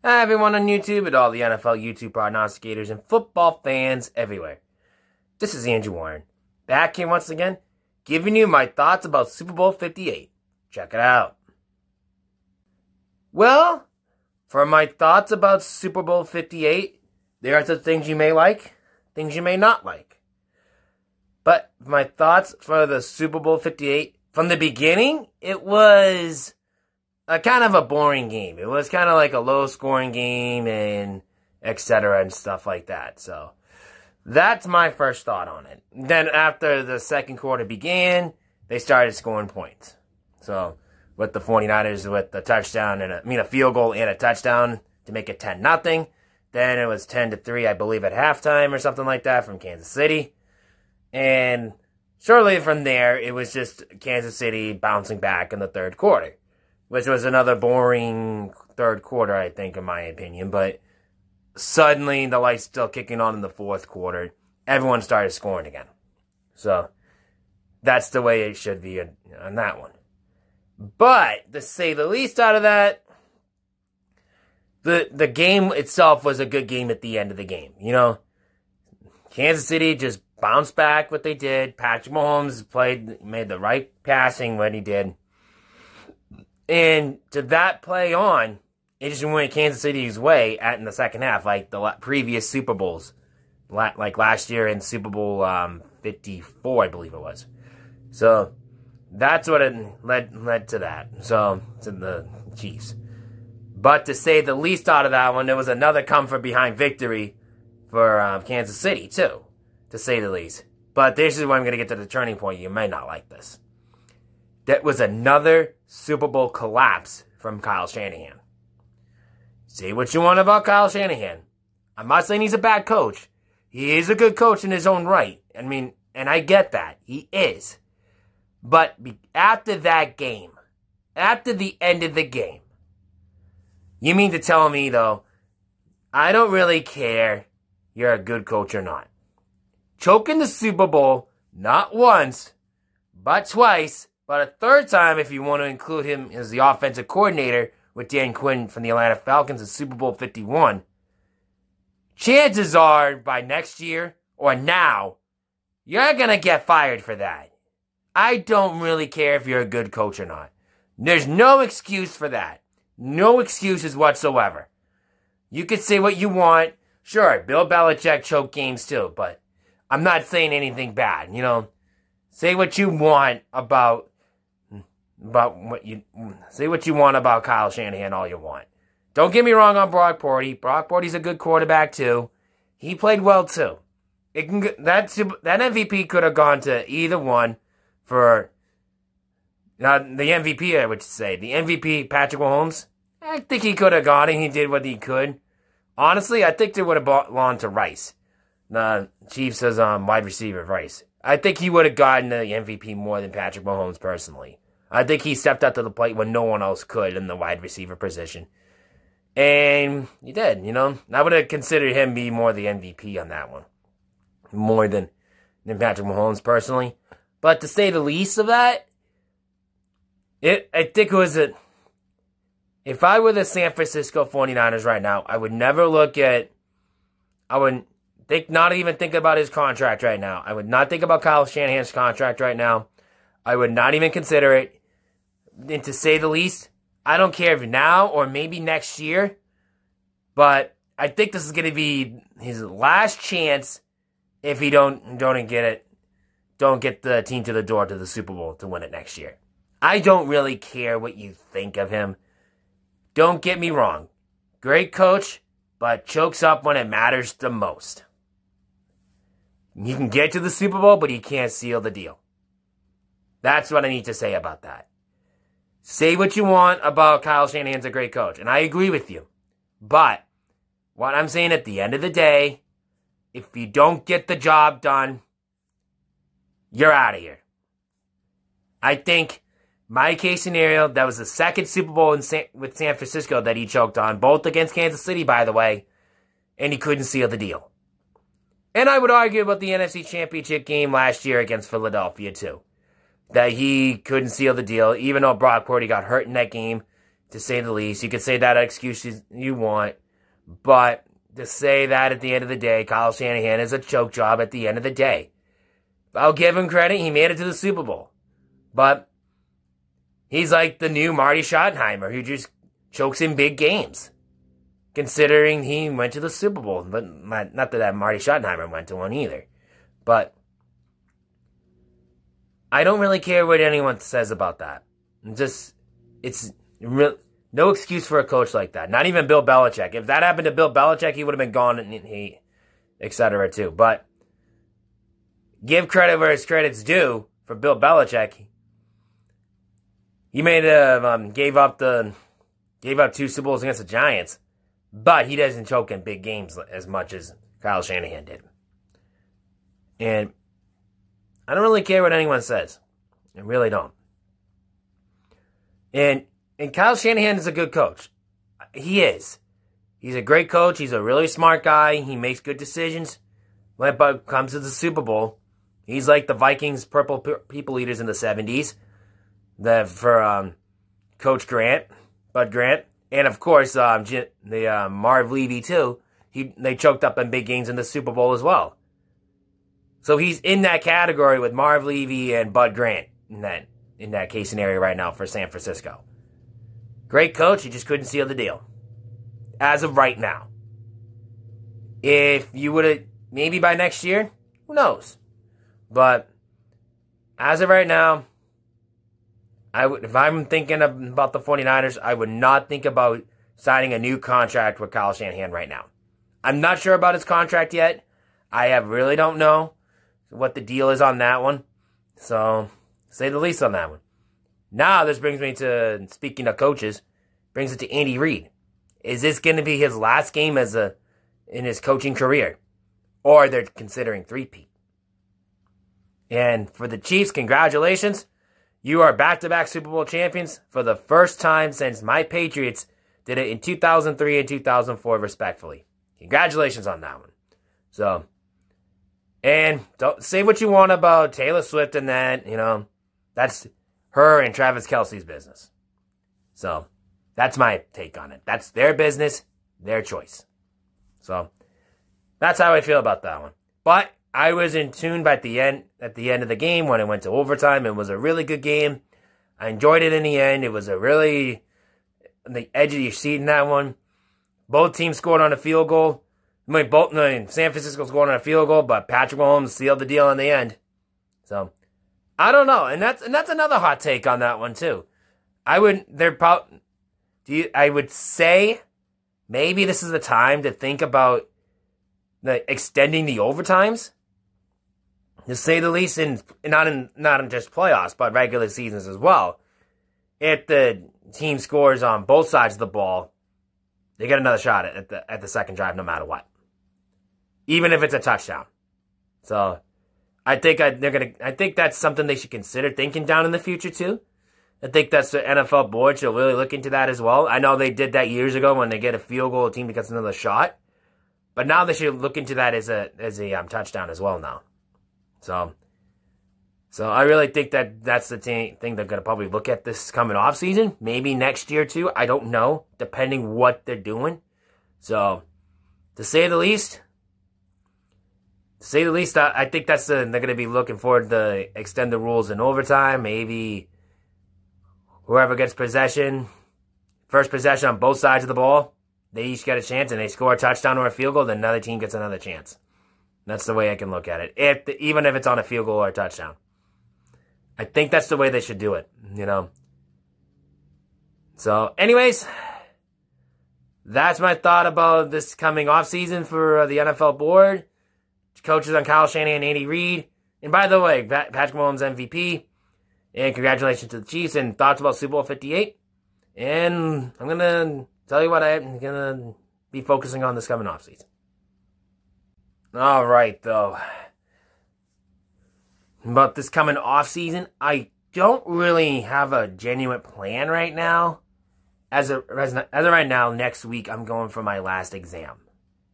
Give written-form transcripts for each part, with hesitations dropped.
Hi everyone on YouTube and all the NFL YouTube prognosticators and football fans everywhere. This is Andrew Warren, back here once again, giving you my thoughts about Super Bowl 58. Check it out. Well, for my thoughts about Super Bowl 58, there are some things you may like, things you may not like. But my thoughts for the Super Bowl 58, from the beginning, it was a kind of a boring game. It was kind of like a low-scoring game and etc. and stuff like that. So that's my first thought on it. Then after the second quarter began, they started scoring points. So with the 49ers with the touchdown and a field goal and a touchdown to make it 10-0. Then it was 10-3, I believe, at halftime or something like that from Kansas City. And shortly from there, it was just Kansas City bouncing back in the third quarter, which was another boring third quarter, I think, in my opinion. But suddenly, the lights still kicking on in the fourth quarter. Everyone started scoring again. So that's the way it should be on that one. But to say the least out of that, the game itself was a good game at the end of the game. You know, Kansas City just bounced back what they did. Patrick Mahomes made the right passing when he did. And to that play on, it just went Kansas City's way in the second half, like the previous Super Bowls. Like last year in Super Bowl 54, I believe it was. So that's what it led to that. So, to the Chiefs. But to say the least out of that one, there was another comfort behind victory for Kansas City, too, to say the least. But this is where I'm going to get to the turning point. You may not like this. That was another Super Bowl collapse from Kyle Shanahan. Say what you want about Kyle Shanahan. I'm not saying he's a bad coach. He is a good coach in his own right. I mean, and I get that. He is. But after that game, after the end of the game, you mean to tell me, though, I don't really care you're a good coach or not. Choking the Super Bowl, not once, but twice, but a third time if you want to include him as the offensive coordinator with Dan Quinn from the Atlanta Falcons in Super Bowl 51. Chances are, by next year, or now, you're going to get fired for that. I don't really care if you're a good coach or not. There's no excuse for that. No excuses whatsoever. You could say what you want. Sure, Bill Belichick choked games too, but I'm not saying anything bad, you know. Say what you want about say what you want about Kyle Shanahan all you want. Don't get me wrong on Brock Purdy. Brock Purdy's a good quarterback too. He played well too. That MVP could have gone to either one for the MVP, I would say. The MVP, Patrick Mahomes, I think he could have gone and he did what he could. Honestly, I think they would have belonged to Rice. The Chiefs as wide receiver, Rice. I think he would have gotten the MVP more than Patrick Mahomes personally. I think he stepped up to the plate when no one else could in the wide receiver position. And he did, you know. I would have considered him be more the MVP on that one. More than Patrick Mahomes personally. But to say the least of that, I think it was if I were the San Francisco 49ers right now, I would never not even think about his contract right now. I would not think about Kyle Shanahan's contract right now. I would not even consider it. And to say the least, I don't care if now or maybe next year, but I think this is going to be his last chance if he don't get the team to the door to the Super Bowl to win it next year. I don't really care what you think of him. Don't get me wrong. Great coach, but chokes up when it matters the most. He can get to the Super Bowl, but he can't seal the deal. That's what I need to say about that. Say what you want about Kyle Shanahan's a great coach, and I agree with you. But what I'm saying at the end of the day, if you don't get the job done, you're out of here. I think my case scenario, that was the second Super Bowl with San Francisco that he choked on, both against Kansas City, by the way, and he couldn't seal the deal. And I would argue about the NFC Championship game last year against Philadelphia, too. That he couldn't seal the deal, even though Brock Purdy got hurt in that game. to say the least. You can say that excuse you want, but to say that at the end of the day, Kyle Shanahan is a choke job at the end of the day. I'll give him credit. He made it to the Super Bowl. But he's like the new Marty Schottenheimer who just chokes in big games. Considering he went to the Super Bowl. But not that Marty Schottenheimer went to one either. But I don't really care what anyone says about that. It's no excuse for a coach like that. Not even Bill Belichick. If that happened to Bill Belichick, he would have been gone, and etc. too. But give credit where his credit's due for Bill Belichick. He gave up 2 Super Bowls against the Giants, but he doesn't choke in big games as much as Kyle Shanahan did. And I don't really care what anyone says. I really don't. And Kyle Shanahan is a good coach. He is. He's a great coach. He's a really smart guy. He makes good decisions. When it comes to the Super Bowl, he's like the Vikings purple people eaters in the 70s. For Coach Grant, Bud Grant. And of course, Marv Levy too. They choked up in big games in the Super Bowl as well. So he's in that category with Marv Levy and Bud Grant in that case scenario right now for San Francisco. Great coach, he just couldn't seal the deal. As of right now. If you would have, maybe by next year, who knows? But as of right now, if I'm thinking about the 49ers, I would not think about signing a new contract with Kyle Shanahan right now. I'm not sure about his contract yet. I really don't know what the deal is on that one. So, say the least on that one. Now, this brings me to, speaking of coaches, brings it to Andy Reid. Is this going to be his last game in his coaching career? Or they're considering three-peat? And for the Chiefs, congratulations. You are back-to-back Super Bowl champions for the first time since my Patriots did it in 2003 and 2004, respectfully. Congratulations on that one. So, and don't say what you want about Taylor Swift and that, that's her and Travis Kelce's business. So, that's my take on it. That's their business, their choice. So, that's how I feel about that one. But I was in tune at the end of the game when it went to overtime. It was a really good game. I enjoyed it in the end. It was a really on the edge of your seat in that one. Both teams scored on a field goal. San Francisco scored on a field goal, but Patrick Mahomes sealed the deal in the end. So I don't know, and that's another hot take on that one too. I would say maybe this is the time to think about extending the overtimes, to say the least, not in just playoffs, but regular seasons as well. If the team scores on both sides of the ball, they get another shot at the second drive, no matter what, even if it's a touchdown. So, I think that's something they should consider thinking down in the future too. I think that's the NFL board should really look into that as well. I know they did that years ago when they get a field goal, a team that gets another shot. But now they should look into that as a touchdown as well now. So I really think that's the thing they're going to probably look at this coming off season. Maybe next year too. I don't know, depending what they're doing. So, to say the least, I think they're going to be looking forward to extend the rules in overtime. Maybe whoever gets first possession on both sides of the ball, they each get a chance, and they score a touchdown or a field goal, then another team gets another chance. That's the way I can look at it, even if it's on a field goal or a touchdown. I think that's the way they should do it, So, anyways, that's my thought about this coming offseason for the NFL board. Coaches on Kyle Shanahan and Andy Reid. And by the way, Patrick Mahomes MVP. And congratulations to the Chiefs, and thoughts about Super Bowl 58. And I'm going to tell you what I'm going to be focusing on this coming offseason. All right, though. About this coming offseason, I don't really have a genuine plan right now. As of right now, next week, I'm going for my last exam.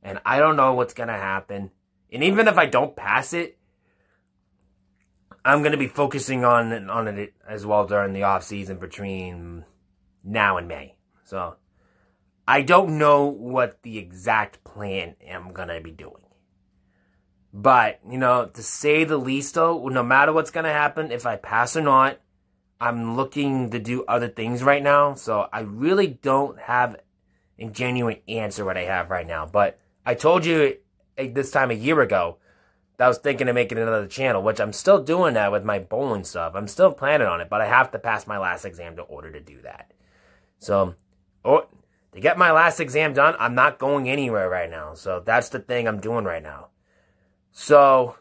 And I don't know what's going to happen. And even if I don't pass it, I'm going to be focusing on it as well during the offseason between now and May. So, I don't know what the exact plan I'm going to be doing. But, you know, to say the least, though, no matter what's going to happen, if I pass or not, I'm looking to do other things right now. So, I really don't have a genuine answer what I have right now. But I told you this time a year ago that I was thinking of making another channel, which I'm still doing that with my bowling stuff. I'm still planning on it, but I have to pass my last exam in order to do that. So, to get my last exam done, I'm not going anywhere right now. So, that's the thing I'm doing right now. So,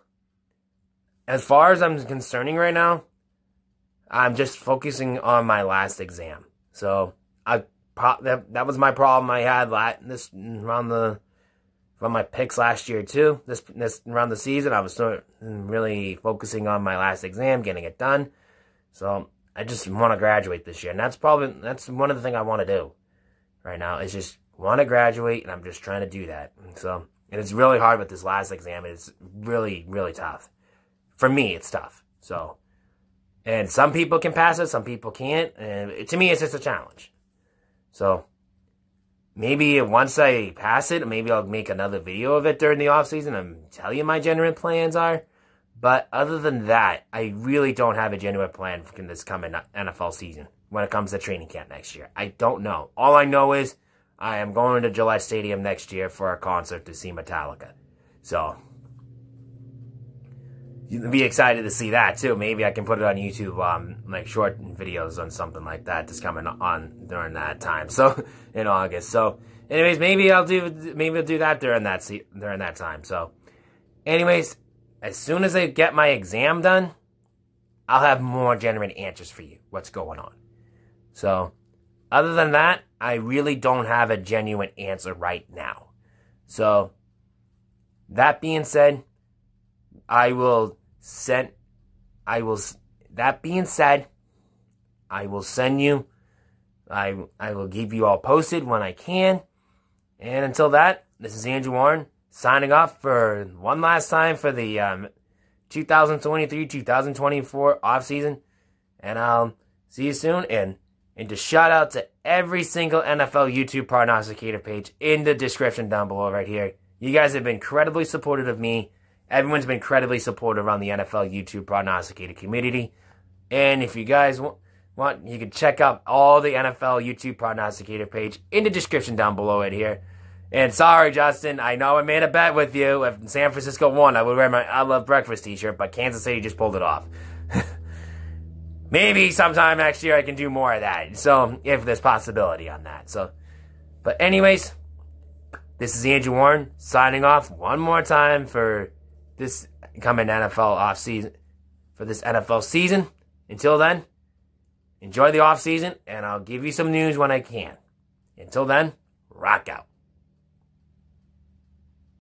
as far as I'm concerning right now, I'm just focusing on my last exam. So, that was my problem I had from my picks last year too. This around the season, I was really focusing on my last exam, getting it done. So, I just want to graduate this year. And that's one of the things I want to do right now, is just want to graduate, and I'm just trying to do that. So, and it's really hard with this last exam. It's really, really tough. For me, it's tough. So, and some people can pass it, some people can't. And to me, it's just a challenge. So, maybe once I pass it, maybe I'll make another video of it during the offseason and tell you my genuine plans are. But other than that, I really don't have a genuine plan for this coming NFL season when it comes to training camp next year. I don't know. All I know is I am going to Gillette Stadium next year for a concert to see Metallica. So, you'll be excited to see that too. Maybe I can put it on YouTube, like short videos on something like that that's coming on during that time. So, in August. So, anyways, maybe I'll do that during that time. So, anyways, as soon as I get my exam done, I'll have more genuine answers for you. What's going on? So, other than that, I really don't have a genuine answer right now. So, that being said, I will send you, I will keep you all posted when I can. And until that, this is Andrew Warren signing off for one last time for the 2023-2024 offseason. And I'll see you soon. And just shout out to every single NFL YouTube prognosticator page in the description down below right here. You guys have been incredibly supportive of me. Everyone's been incredibly supportive around the NFL YouTube prognosticator community. And if you guys want, you can check out all the NFL YouTube prognosticator page in the description down below right here. And sorry, Justin, I know I made a bet with you. If San Francisco won, I would wear my I Love Breakfast t-shirt, but Kansas City just pulled it off. Maybe sometime next year I can do more of that. So, if there's possibility on that. So, but anyways, this is Andrew Warren signing off one more time for this coming NFL offseason, for this NFL season. Until then, enjoy the offseason, and I'll give you some news when I can. Until then, rock out.